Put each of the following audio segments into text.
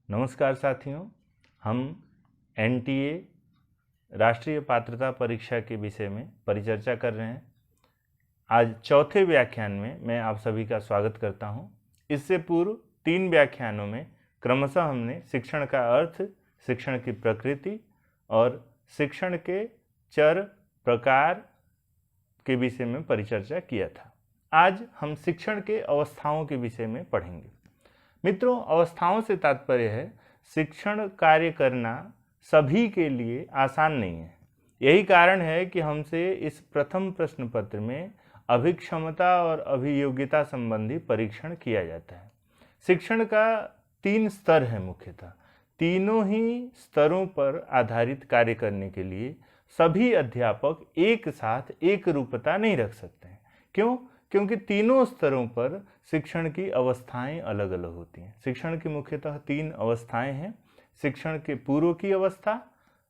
नमस्कार साथियों, हम एनटीए राष्ट्रीय पात्रता परीक्षा के विषय में परिचर्चा कर रहे हैं। आज चौथे व्याख्यान में मैं आप सभी का स्वागत करता हूं। इससे पूर्व 3 व्याख्यानों में क्रमशः हमने शिक्षण का अर्थ, शिक्षण की प्रकृति और शिक्षण के चर प्रकार के विषय में परिचर्चा किया था। आज हम शिक्षण के अवस्थाओं के विषय में पढ़ेंगे। मित्रों, अवस्थाओं से तात्पर्य है शिक्षण कार्य करना सभी के लिए आसान नहीं है। यही कारण है कि हमसे इस प्रथम प्रश्न पत्र में अभिक्षमता और अभियोग्यता संबंधी परीक्षण किया जाता है। शिक्षण का 3 स्तर है मुख्यतः। तीनों ही स्तरों पर आधारित कार्य करने के लिए सभी अध्यापक एक साथ एक रूपता नहीं रख सकते हैं। क्यों? क्योंकि तीनों स्तरों पर शिक्षण की अवस्थाएं अलग अलग होती हैं। शिक्षण की मुख्यतः 3 अवस्थाएं हैं: शिक्षण के पूर्व की अवस्था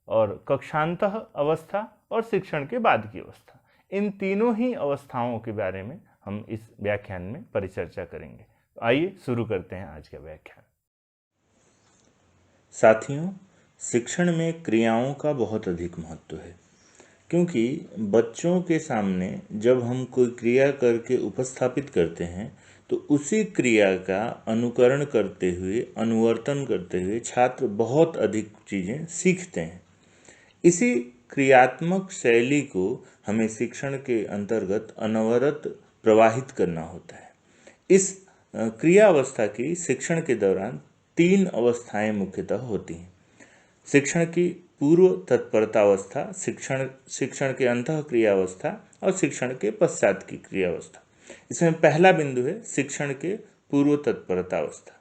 और कक्षांतः अवस्था और शिक्षण के बाद की अवस्था। इन तीनों ही अवस्थाओं के बारे में हम इस व्याख्यान में परिचर्चा करेंगे। तो आइए शुरू करते हैं आज का व्याख्यान। साथियों, शिक्षण में क्रियाओं का बहुत अधिक महत्व है, क्योंकि बच्चों के सामने जब हम कोई क्रिया करके उपस्थापित करते हैं तो उसी क्रिया का अनुकरण करते हुए, अनुवर्तन करते हुए छात्र बहुत अधिक चीज़ें सीखते हैं। इसी क्रियात्मक शैली को हमें शिक्षण के अंतर्गत अनवरत प्रवाहित करना होता है। इस क्रिया अवस्था की शिक्षण के दौरान 3 अवस्थाएं मुख्यतः होती हैं: शिक्षण की पूर्व तत्परतावस्था, शिक्षण के अंतः क्रियावस्था और शिक्षण के पश्चात की क्रियावस्था। इसमें पहला बिंदु है शिक्षण के पूर्व तत्परतावस्था।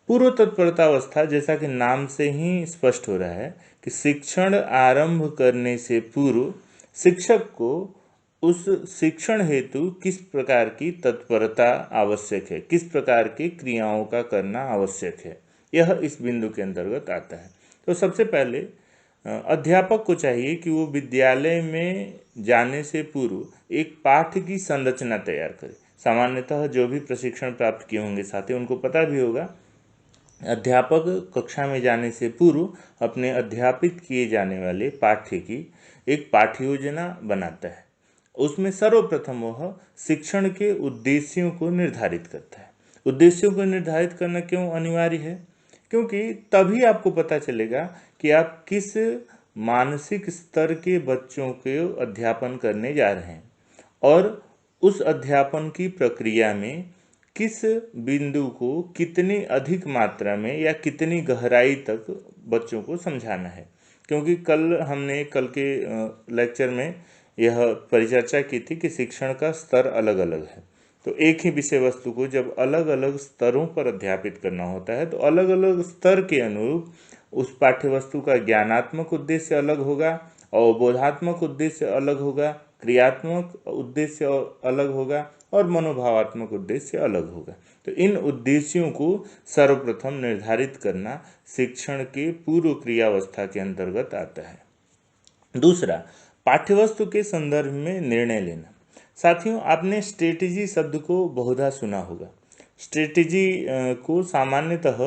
पूर्व तत्परतावस्था, जैसा कि नाम से ही स्पष्ट हो रहा है कि शिक्षण आरंभ करने से पूर्व शिक्षक को उस शिक्षण हेतु किस प्रकार की तत्परता आवश्यक है, किस प्रकार की क्रियाओं का करना आवश्यक है, यह इस बिंदु के अंतर्गत आता है। तो सबसे पहले अध्यापक को चाहिए कि वो विद्यालय में जाने से पूर्व एक पाठ की संरचना तैयार करे। सामान्यतः जो भी प्रशिक्षण प्राप्त किए होंगे साथी, उनको पता भी होगा, अध्यापक कक्षा में जाने से पूर्व अपने अध्यापित किए जाने वाले पाठ्य की एक पाठ्य योजना बनाता है। उसमें सर्वप्रथम वह शिक्षण के उद्देश्यों को निर्धारित करता है। उद्देश्यों को निर्धारित करना क्यों अनिवार्य है? क्योंकि तभी आपको पता चलेगा कि आप किस मानसिक स्तर के बच्चों के अध्यापन करने जा रहे हैं और उस अध्यापन की प्रक्रिया में किस बिंदु को कितनी अधिक मात्रा में या कितनी गहराई तक बच्चों को समझाना है। क्योंकि कल के लेक्चर में यह परिचर्चा की थी कि शिक्षण का स्तर अलग अलग है। तो एक ही विषय वस्तु को जब अलग अलग स्तरों पर अध्यापित करना होता है तो अलग अलग स्तर के अनुरूप उस पाठ्य वस्तु का ज्ञानात्मक उद्देश्य अलग होगा, अवबोधात्मक उद्देश्य अलग होगा, क्रियात्मक उद्देश्य अलग होगा और मनोभावात्मक उद्देश्य अलग होगा। तो इन उद्देश्यों को सर्वप्रथम निर्धारित करना शिक्षण के पूर्व क्रियावस्था के अंतर्गत आता है। दूसरा, पाठ्यवस्तु के संदर्भ में निर्णय लेना। साथियों, आपने स्ट्रेटेजी शब्द को बहुधा सुना होगा। स्ट्रेटेजी को सामान्यतः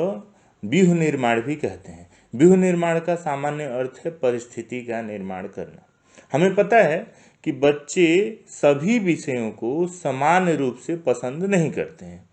व्यूह निर्माण भी कहते हैं। व्यूह निर्माण का सामान्य अर्थ है परिस्थिति का निर्माण करना। हमें पता है कि बच्चे सभी विषयों को समान रूप से पसंद नहीं करते हैं।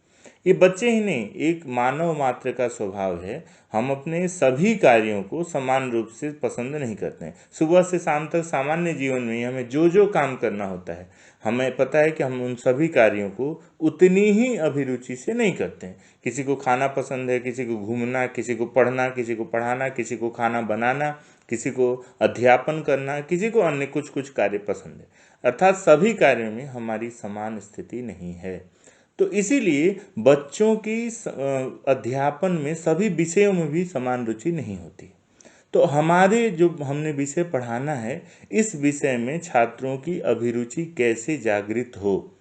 ये बच्चे ही नहीं, एक मानव मात्र का स्वभाव है। हम अपने सभी कार्यों को समान रूप से पसंद नहीं करते हैं। सुबह से शाम तक सामान्य जीवन में हमें जो जो काम करना होता है, हमें पता है कि हम उन सभी कार्यों को उतनी ही अभिरुचि से नहीं करते हैं। किसी को खाना पसंद है, किसी को घूमना, किसी को पढ़ना, किसी को पढ़ाना, किसी को खाना बनाना, किसी को अध्यापन करना, किसी को अन्य कुछ कुछ कार्य पसंद है। अर्थात सभी कार्यों में हमारी समान स्थिति नहीं है। तो इसीलिए बच्चों की अध्यापन में सभी विषयों में भी समान रुचि नहीं होती। तो हमारे जो हमने विषय पढ़ाना है, इस विषय में छात्रों की अभिरुचि कैसे जागृत हो,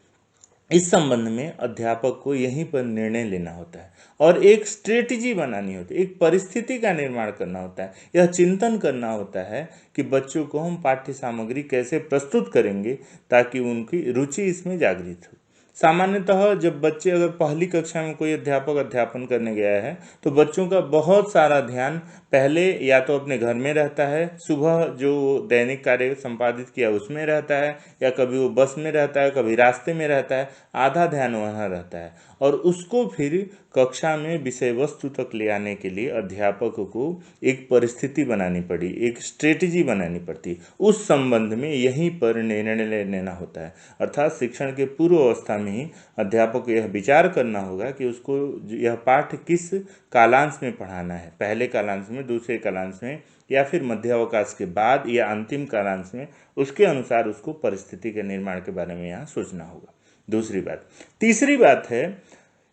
इस संबंध में अध्यापक को यहीं पर निर्णय लेना होता है और एक स्ट्रेटजी बनानी होती है, एक परिस्थिति का निर्माण करना होता है। यह चिंतन करना होता है कि बच्चों को हम पाठ्य सामग्री कैसे प्रस्तुत करेंगे ताकि उनकी रुचि इसमें जागृत हो। सामान्यतः जब बच्चे अगर पहली कक्षा में कोई अध्यापक अध्यापन करने गया है तो बच्चों का बहुत सारा ध्यान पहले या तो अपने घर में रहता है, सुबह जो दैनिक कार्य संपादित किया उसमें रहता है, या कभी वो बस में रहता है, कभी रास्ते में रहता है, आधा ध्यान वहाँ रहता है। और उसको फिर कक्षा में विषय वस्तु तक ले आने के लिए अध्यापक को एक परिस्थिति बनानी पड़ी, एक स्ट्रेटजी बनानी पड़ती। उस संबंध में यहीं पर निर्णय लेना होता है। अर्थात शिक्षण के पूर्व अवस्था में ही अध्यापक को यह विचार करना होगा कि उसको यह पाठ किस कालांश में पढ़ाना है, पहले कालांश में, दूसरे कालांश में, या फिर मध्यावकाश के बाद या अंतिम कालांश में। उसके अनुसार उसको परिस्थिति के निर्माण के बारे में यहाँ सोचना होगा। दूसरी बात। तीसरी बात है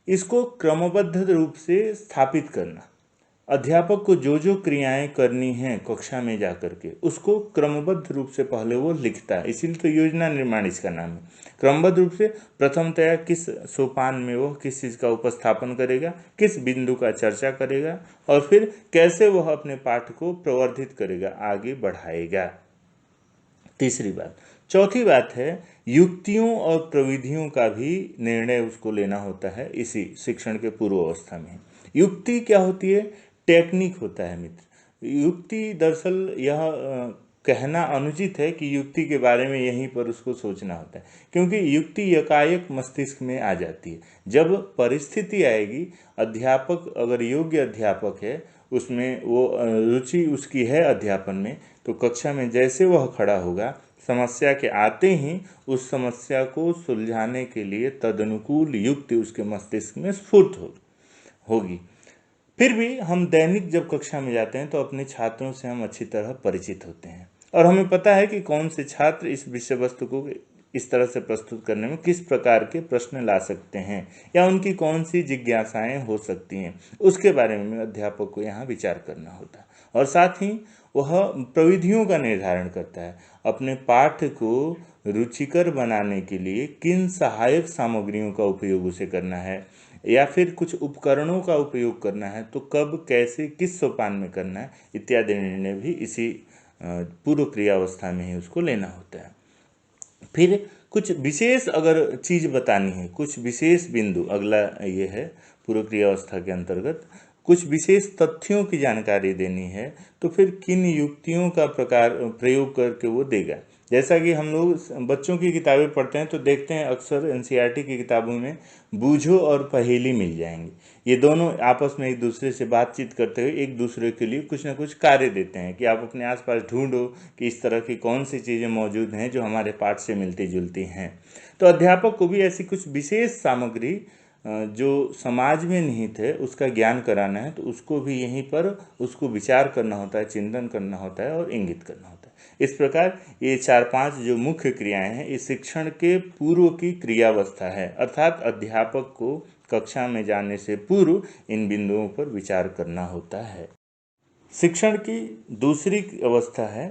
इसको क्रमबद्ध रूप से स्थापित करना। अध्यापक को जो जो क्रियाएं करनी हैं कक्षा में जाकर के उसको क्रमबद्ध रूप से पहले वो लिखता है, इसीलिए तो योजना निर्माण इसका नाम है। क्रमबद्ध रूप से प्रथमतया किस सोपान में वो किस चीज़ का उपस्थापन करेगा, किस बिंदु का चर्चा करेगा, और फिर कैसे वह अपने पाठ को प्रवर्धित करेगा, आगे बढ़ाएगा। तीसरी बात। चौथी बात है युक्तियों और प्रविधियों का भी निर्णय उसको लेना होता है इसी शिक्षण के पूर्व अवस्था में। युक्ति क्या होती है? टेक्निक होता है मित्र। युक्ति दरअसल यह कहना अनुचित है कि युक्ति के बारे में यहीं पर उसको सोचना होता है, क्योंकि युक्ति यकायक मस्तिष्क में आ जाती है। जब परिस्थिति आएगी, अध्यापक अगर योग्य अध्यापक है, उसमें वो रुचि उसकी है अध्यापन में, तो कक्षा में जैसे वह खड़ा होगा, समस्या के आते ही उस समस्या को सुलझाने के लिए तदनुकूल युक्ति उसके मस्तिष्क में स्फुट होगी। फिर भी हम दैनिक जब कक्षा में जाते हैं तो अपने छात्रों से हम अच्छी तरह परिचित होते हैं और हमें पता है कि कौन से छात्र इस विषय वस्तु को इस तरह से प्रस्तुत करने में किस प्रकार के प्रश्न ला सकते हैं या उनकी कौन सी जिज्ञासाएं हो सकती हैं, उसके बारे में अध्यापक को यहाँ विचार करना होता है। और साथ ही वह प्रविधियों का निर्धारण करता है। अपने पाठ को रुचिकर बनाने के लिए किन सहायक सामग्रियों का उपयोग उसे करना है, या फिर कुछ उपकरणों का उपयोग करना है तो कब, कैसे, किस सोपान में करना है, इत्यादि निर्णय भी इसी पूर्व क्रियावस्था में ही उसको लेना होता है। फिर कुछ विशेष अगर चीज़ बतानी है, कुछ विशेष बिंदु, अगला ये है पूर्व क्रियावस्था के अंतर्गत कुछ विशेष तथ्यों की जानकारी देनी है, तो फिर किन युक्तियों का प्रयोग करके वो देगा। जैसा कि हम लोग बच्चों की किताबें पढ़ते हैं तो देखते हैं अक्सर एनसीईआरटी की किताबों में बूझो और पहेली मिल जाएंगी। ये दोनों आपस में एक दूसरे से बातचीत करते हुए एक दूसरे के लिए कुछ ना कुछ कार्य देते हैं कि आप अपने आसपास ढूंढो कि इस तरह की कौन सी चीज़ें मौजूद हैं जो हमारे पाठ से मिलती जुलती हैं। तो अध्यापक को भी ऐसी कुछ विशेष सामग्री जो समाज में निहित है उसका ज्ञान कराना है, तो उसको भी यहीं पर उसको विचार करना होता है, चिंतन करना होता है और इंगित करना होता है। इस प्रकार ये 4-5 जो मुख्य क्रियाएं हैं इस शिक्षण के पूर्व की क्रियावस्था है, अर्थात अध्यापक को कक्षा में जाने से पूर्व इन बिंदुओं पर विचार करना होता है। शिक्षण की दूसरी अवस्था है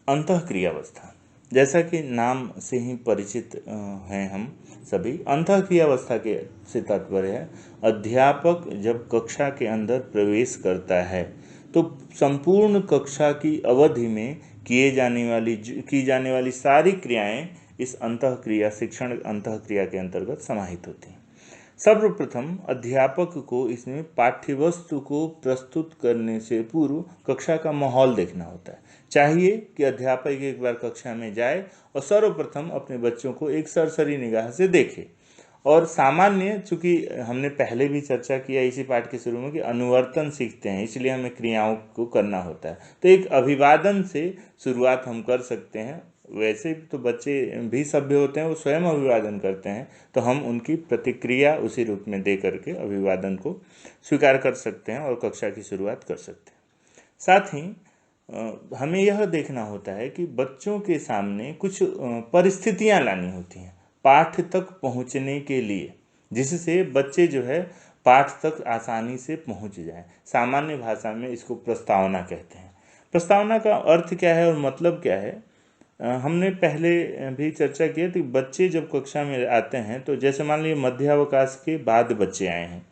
अंतःक्रियावस्था। जैसा कि नाम से ही परिचित हैं हम सभी, अंतःक्रियावस्था के से तात्पर्य है अध्यापक जब कक्षा के अंदर प्रवेश करता है तो संपूर्ण कक्षा की अवधि में की जाने वाली सारी क्रियाएं इस अंतःक्रिया, शिक्षण अंतःक्रिया के अंतर्गत समाहित होती हैं। सर्वप्रथम अध्यापक को इसमें पाठ्यवस्तु को प्रस्तुत करने से पूर्व कक्षा का माहौल देखना होता है। चाहिए कि अध्यापक एक बार कक्षा में जाए और सर्वप्रथम अपने बच्चों को एक सरसरी निगाह से देखे। और सामान्य, चूंकि हमने पहले भी चर्चा किया इसी पाठ के शुरू में कि अनुवर्तन सीखते हैं, इसलिए हमें क्रियाओं को करना होता है, तो एक अभिवादन से शुरुआत हम कर सकते हैं। वैसे तो बच्चे भी सभ्य होते हैं, वो स्वयं अभिवादन करते हैं, तो हम उनकी प्रतिक्रिया उसी रूप में दे करके अभिवादन को स्वीकार कर सकते हैं और कक्षा की शुरुआत कर सकते हैं। साथ ही हमें यह देखना होता है कि बच्चों के सामने कुछ परिस्थितियां लानी होती हैं पाठ तक पहुंचने के लिए, जिससे बच्चे जो है पाठ तक आसानी से पहुंच जाए। सामान्य भाषा में इसको प्रस्तावना कहते हैं। प्रस्तावना का अर्थ क्या है और मतलब क्या है, हमने पहले भी चर्चा की है कि बच्चे जब कक्षा में आते हैं तो जैसे मान लीजिए मध्यावकाश के बाद बच्चे आए हैं,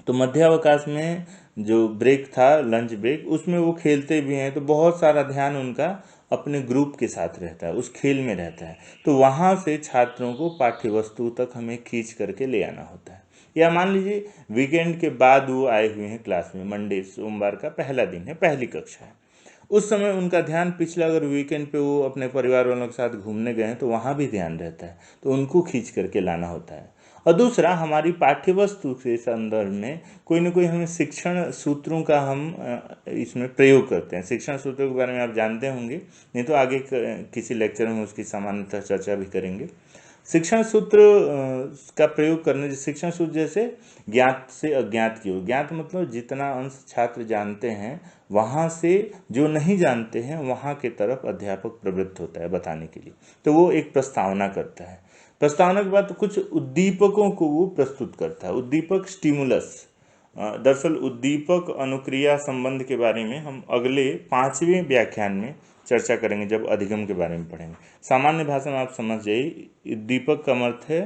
तो मध्यावकाश में जो ब्रेक था, लंच ब्रेक, उसमें वो खेलते भी हैं, तो बहुत सारा ध्यान उनका अपने ग्रुप के साथ रहता है, उस खेल में रहता है। तो वहाँ से छात्रों को पाठ्य वस्तु तक हमें खींच करके ले आना होता है। या मान लीजिए वीकेंड के बाद वो आए हुए हैं क्लास में, मंडे सोमवार का पहला दिन है, पहली कक्षा है, उस समय उनका ध्यान पिछला, अगर वीकेंड पे वो अपने परिवार वालों के साथ घूमने गए हैं तो वहाँ भी ध्यान रहता है, तो उनको खींच करके लाना होता है। और दूसरा, हमारी पाठ्य वस्तु के संदर्भ में कोई ना कोई हमें शिक्षण सूत्रों का हम इसमें प्रयोग करते हैं। शिक्षण सूत्रों के बारे में आप जानते होंगे, नहीं तो आगे किसी लेक्चर में उसकी सामान्यतः चर्चा भी करेंगे। शिक्षण सूत्र का प्रयोग करने, शिक्षण सूत्र जैसे ज्ञात से अज्ञात की ओर, ज्ञात मतलब जितना अंश छात्र जानते हैं वहाँ से जो नहीं जानते हैं वहाँ के तरफ अध्यापक प्रवृत्त होता है बताने के लिए। तो वो एक प्रस्तावना करता है। प्रस्तावना के बाद कुछ उद्दीपकों को वो प्रस्तुत करता है। उद्दीपक स्टिमुलस, दरअसल उद्दीपक अनुक्रिया संबंध के बारे में हम अगले 5वें व्याख्यान में चर्चा करेंगे, जब अधिगम के बारे में पढ़ेंगे। सामान्य भाषा में आप समझ जाइए, उद्दीपक का अर्थ है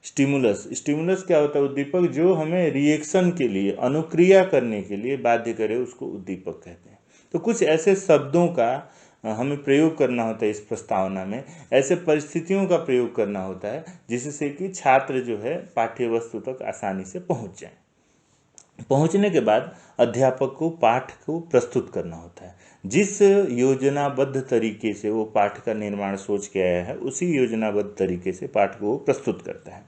स्टिमुलस। स्टिमुलस क्या होता है? उद्दीपक जो हमें रिएक्शन के लिए, अनुक्रिया करने के लिए बाध्य करे, उसको उद्दीपक कहते हैं। तो कुछ ऐसे शब्दों का हमें प्रयोग करना होता है इस प्रस्तावना में, ऐसे परिस्थितियों का प्रयोग करना होता है जिससे कि छात्र जो है पाठ्य वस्तु तक आसानी से पहुंच जाए। पहुंचने के बाद अध्यापक को पाठ को प्रस्तुत करना होता है। जिस योजनाबद्ध तरीके से वो पाठ का निर्माण सोच के आया है, उसी योजनाबद्ध तरीके से पाठ को प्रस्तुत करता है।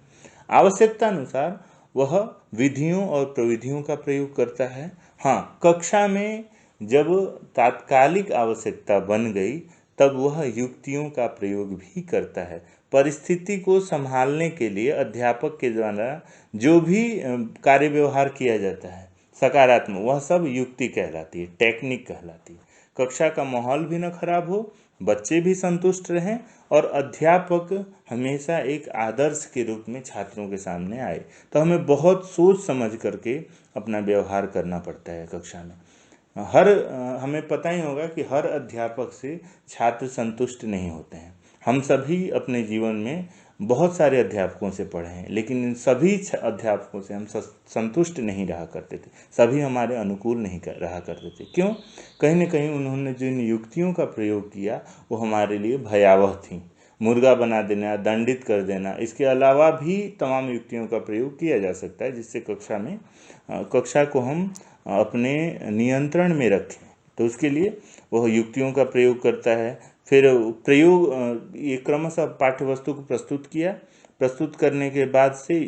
आवश्यकता अनुसार वह विधियों और प्रविधियों का प्रयोग करता है। हाँ, कक्षा में जब तात्कालिक आवश्यकता बन गई तब वह युक्तियों का प्रयोग भी करता है। परिस्थिति को संभालने के लिए अध्यापक के द्वारा जो भी कार्य व्यवहार किया जाता है सकारात्मक, वह सब युक्ति कहलाती है, टेक्निक कहलाती है। कक्षा का माहौल भी न खराब हो, बच्चे भी संतुष्ट रहें और अध्यापक हमेशा एक आदर्श के रूप में छात्रों के सामने आए। तो हमें बहुत सोच समझ करके अपना व्यवहार करना पड़ता है कक्षा में। हमें पता ही होगा कि हर अध्यापक से छात्र संतुष्ट नहीं होते हैं। हम सभी अपने जीवन में बहुत सारे अध्यापकों से पढ़े हैं, लेकिन इन सभी अध्यापकों से हम संतुष्ट नहीं रहा करते थे, सभी हमारे अनुकूल नहीं रहा करते थे। क्यों? कहीं न कहीं उन्होंने जिन युक्तियों का प्रयोग किया वो हमारे लिए भयावह थी। मुर्गा बना देना, दंडित कर देना, इसके अलावा भी तमाम युक्तियों का प्रयोग किया जा सकता है जिससे कक्षा को हम अपने नियंत्रण में रखें। तो उसके लिए वह युक्तियों का प्रयोग करता है। फिर ये क्रमशः पाठ्य वस्तु को प्रस्तुत किया, प्रस्तुत करने के बाद से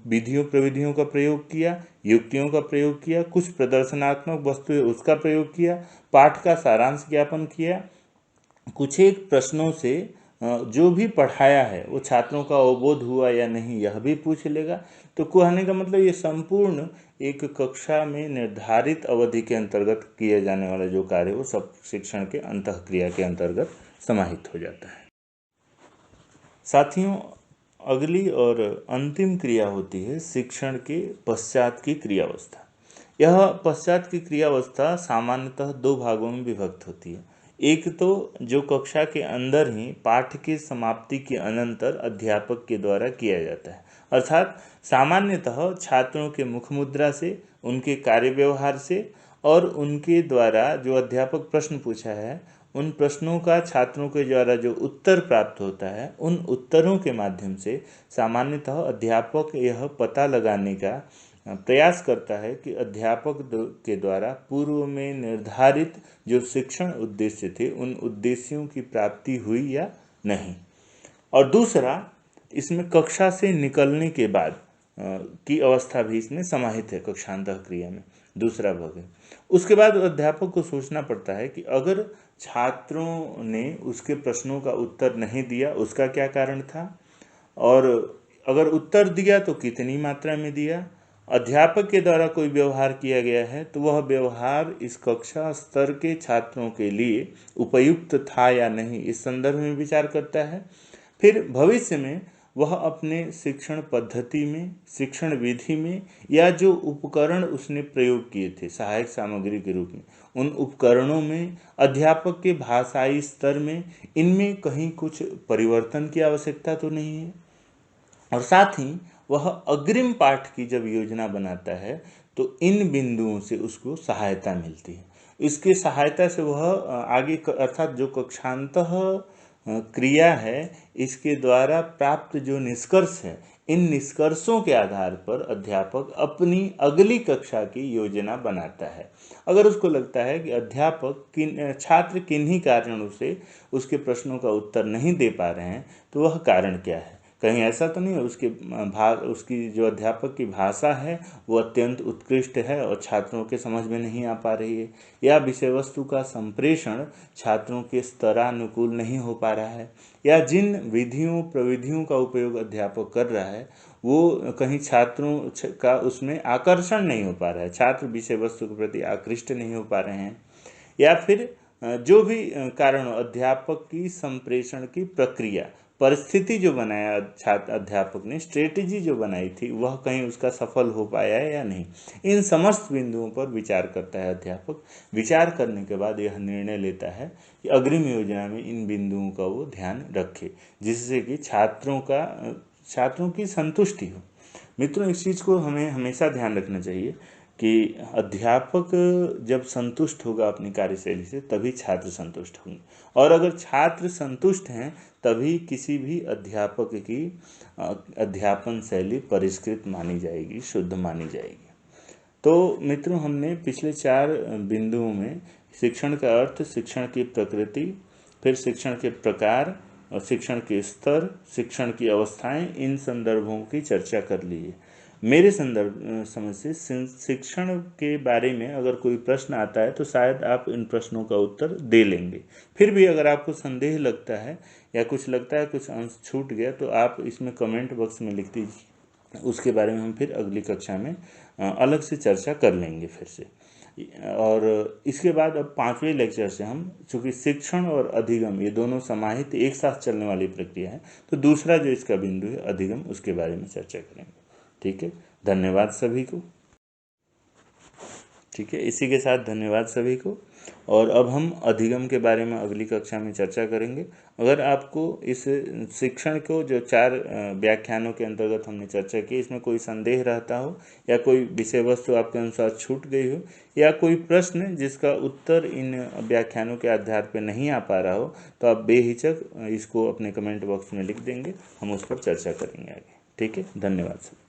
विधियों प्रविधियों का प्रयोग किया, युक्तियों का प्रयोग किया, कुछ प्रदर्शनात्मक वस्तु है उसका प्रयोग किया, पाठ का सारांश ज्ञापन किया, कुछ एक प्रश्नों से जो भी पढ़ाया है वो छात्रों का अवबोध हुआ या नहीं यह भी पूछ लेगा। तो कहने का मतलब ये संपूर्ण एक कक्षा में निर्धारित अवधि के अंतर्गत किए जाने वाला जो कार्य वो सब शिक्षण के अंतःक्रिया के अंतर्गत समाहित हो जाता है। साथियों, अगली और अंतिम क्रिया होती है शिक्षण के पश्चात की क्रियावस्था। यह पश्चात की क्रियावस्था सामान्यतः दो भागों में विभक्त होती है। एक तो जो कक्षा के अंदर ही पाठ की समाप्ति के अनंतर अध्यापक के द्वारा किया जाता है, अर्थात सामान्यतः छात्रों के मुख मुद्रा से, उनके कार्य व्यवहार से और उनके द्वारा जो अध्यापक प्रश्न पूछा है उन प्रश्नों का छात्रों के द्वारा जो उत्तर प्राप्त होता है, उन उत्तरों के माध्यम से सामान्यतः अध्यापक यह पता लगाने का प्रयास करता है कि अध्यापक के द्वारा पूर्व में निर्धारित जो शिक्षण उद्देश्य थे उन उद्देश्यों की प्राप्ति हुई या नहीं। और दूसरा, इसमें कक्षा से निकलने के बाद की अवस्था भी इसमें समाहित है। कक्षांतः क्रिया में दूसरा भाग है। उसके बाद अध्यापक को सोचना पड़ता है कि अगर छात्रों ने उसके प्रश्नों का उत्तर नहीं दिया, उसका क्या कारण था, और अगर उत्तर दिया तो कितनी मात्रा में दिया। अध्यापक के द्वारा कोई व्यवहार किया गया है तो वह व्यवहार इस कक्षा स्तर के छात्रों के लिए उपयुक्त था या नहीं, इस संदर्भ में विचार करता है। फिर भविष्य में वह अपने शिक्षण पद्धति में, शिक्षण विधि में या जो उपकरण उसने प्रयोग किए थे सहायक सामग्री के रूप में, उन उपकरणों में, अध्यापक के भाषाई स्तर में, इनमें कहीं कुछ परिवर्तन की आवश्यकता तो नहीं है। और साथ ही वह अग्रिम पाठ की जब योजना बनाता है तो इन बिंदुओं से उसको सहायता मिलती है। इसके सहायता से वह आगे अर्थात जो कक्षांतः क्रिया है, इसके द्वारा प्राप्त जो निष्कर्ष है, इन निष्कर्षों के आधार पर अध्यापक अपनी अगली कक्षा की योजना बनाता है। अगर उसको लगता है कि अध्यापक छात्र किन्हीं कारणों से उसके प्रश्नों का उत्तर नहीं दे पा रहे हैं, तो वह कारण क्या है। कहीं ऐसा तो नहीं है उसकी जो अध्यापक की भाषा है वो अत्यंत उत्कृष्ट है और छात्रों के समझ में नहीं आ पा रही है, या विषय वस्तु का संप्रेषण छात्रों के स्तरानुकूल नहीं हो पा रहा है, या जिन विधियों प्रविधियों का उपयोग अध्यापक कर रहा है वो कहीं छात्रों का उसमें आकर्षण नहीं हो पा रहा है, छात्र विषय वस्तु के प्रति आकृष्ट नहीं हो पा रहे हैं, या फिर जो भी कारण अध्यापक की संप्रेषण की प्रक्रिया परिस्थिति जो बनाया छात्र अध्यापक ने स्ट्रेटेजी जो बनाई थी वह कहीं उसका सफल हो पाया है या नहीं, इन समस्त बिंदुओं पर विचार करता है अध्यापक। विचार करने के बाद यह निर्णय लेता है कि अग्रिम योजना में इन बिंदुओं का वो ध्यान रखे, जिससे कि छात्रों की संतुष्टि हो। मित्रों, इस चीज़ को हमें हमेशा ध्यान रखना चाहिए कि अध्यापक जब संतुष्ट होगा अपनी कार्यशैली से तभी छात्र संतुष्ट होंगे, और अगर छात्र संतुष्ट हैं तभी किसी भी अध्यापक की अध्यापन शैली परिष्कृत मानी जाएगी, शुद्ध मानी जाएगी। तो मित्रों, हमने पिछले 4 बिंदुओं में शिक्षण का अर्थ, शिक्षण की प्रकृति, फिर शिक्षण के प्रकार और शिक्षण के स्तर, शिक्षण की अवस्थाएं, इन संदर्भों की चर्चा कर ली है। मेरे समझ से शिक्षण के बारे में अगर कोई प्रश्न आता है तो शायद आप इन प्रश्नों का उत्तर दे लेंगे। फिर भी अगर आपको संदेह लगता है या कुछ लगता है कुछ अंश छूट गया तो आप इसमें कमेंट बॉक्स में लिख दीजिए, उसके बारे में हम फिर अगली कक्षा में अलग से चर्चा कर लेंगे फिर से। और इसके बाद अब 5वें लेक्चर से हम, चूँकि शिक्षण और अधिगम ये दोनों समाहित एक साथ चलने वाली प्रक्रिया है, तो दूसरा जो इसका बिंदु है अधिगम, उसके बारे में चर्चा करेंगे। ठीक है, धन्यवाद सभी को। ठीक है, इसी के साथ धन्यवाद सभी को। और अब हम अधिगम के बारे में अगली कक्षा में चर्चा करेंगे। अगर आपको इस शिक्षण को जो 4 व्याख्यानों के अंतर्गत हमने चर्चा की, इसमें कोई संदेह रहता हो या कोई विषय वस्तु आपके अनुसार छूट गई हो या कोई प्रश्न जिसका उत्तर इन व्याख्यानों के आधार पर नहीं आ पा रहा हो, तो आप बेहिचक इसको अपने कमेंट बॉक्स में लिख देंगे, हम उस पर चर्चा करेंगे आगे। ठीक है, धन्यवाद सर।